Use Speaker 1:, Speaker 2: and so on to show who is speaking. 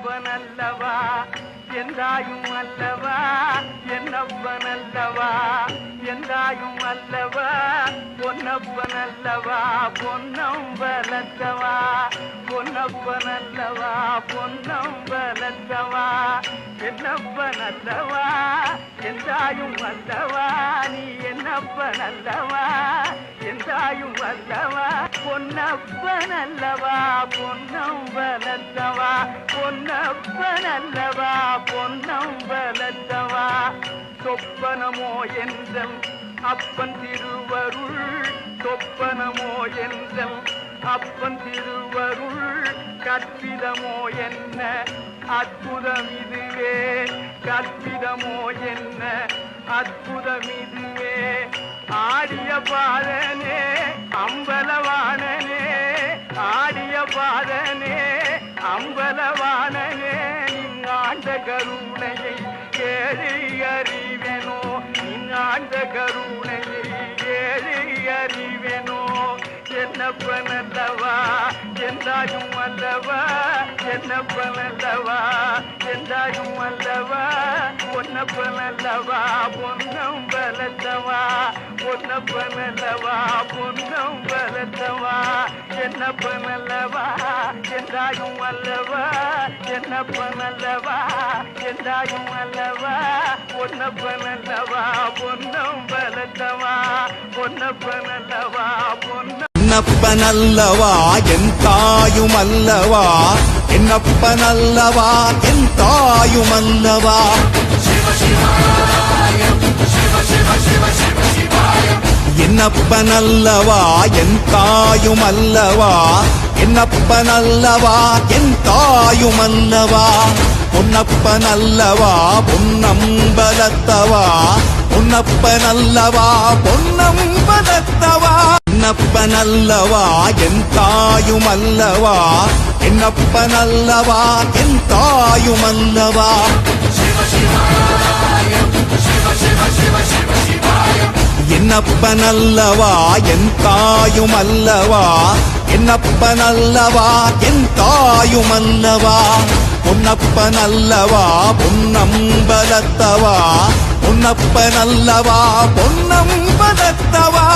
Speaker 1: என்னப்பனல்லவா எந்தாயும் அல்லவா என்னப்பனல்லவா எந்தாயும் அல்லவா பொன்னப்பனல்லவா பொன்னம்பலத்தவா பொன்னப்பனல்லவா பொன்னம்பலத்தவா என்னப்பனல்லவா எந்தாயும் அல்லவா நீ என்னப்பனல்லவா எந்தாயும் அல்லவா பொன்னப்பனல்லவா பொன்னம்பலத்தவா பொன்னப்பனல்லவா பொன்னம்பலத்தவா சொப்பனமோ என்றல் அப்பன் திருவருள் சொப்பனமோ என்றல் அப்பன் திருவருள் கற்பிதமோ என்ன அற்புதம் இதுவே கற்பிதமோ என்ன அற்புதம் இதுவே ஆடிய பாதனே அம்பலவாணனே ஆடிய பாதனே அம்பலவாணனே நீங்காண்ட கருணையை ஏழை அறிவெனோ நீங்காண்ட கருணையை ஏழை அறிவெனோ என்னப்பனல்லவா எந்தாயும் அல்லவா என்னப்பனல்லவா எந்தாயும் அல்லவா பொன்னப்பனல்லவா பொன்னம்பலத்தவா பொன்னப்பனல்லவா பொன்னம்பலத்தவா என்னப்பனல்லவா எந்தாயும் அல்லவா என்னப்பனல்லவா எந்தாயும் அல்லவா பொன்னப்பனல்லவா பொன்னம்பலத்தவா பொன்னப்பனல்லவா பொன்ன
Speaker 2: என்னப்பனல்லவா என் தாயும் அல்லவா என்னப்பனல்லவா என் தாயும் அல்லவா என்னப்பனல்லவா என் தாயும் அல்லவா என்னப்பனல்லவா என் தாயும் அல்லவா பொன்னப்பனல்லவா பொன்னம்பலத்தவா பொன்னப்பனல்லவா பொன்னம்பலத்தவா என்னப்பனல்லவா என் தாயும் அல்லவா என்னப்பனல்லவா என் தாயும் அல்லவா என்னப்பனல்லவா என் தாயும் அல்லவா என்னப்பனல்லவா என் தாயும் அல்லவா பொன்னப்பனல்லவா பொன்னம்பலத்தவா பொன்னப்பனல்லவா பொன்னம்பலத்தவா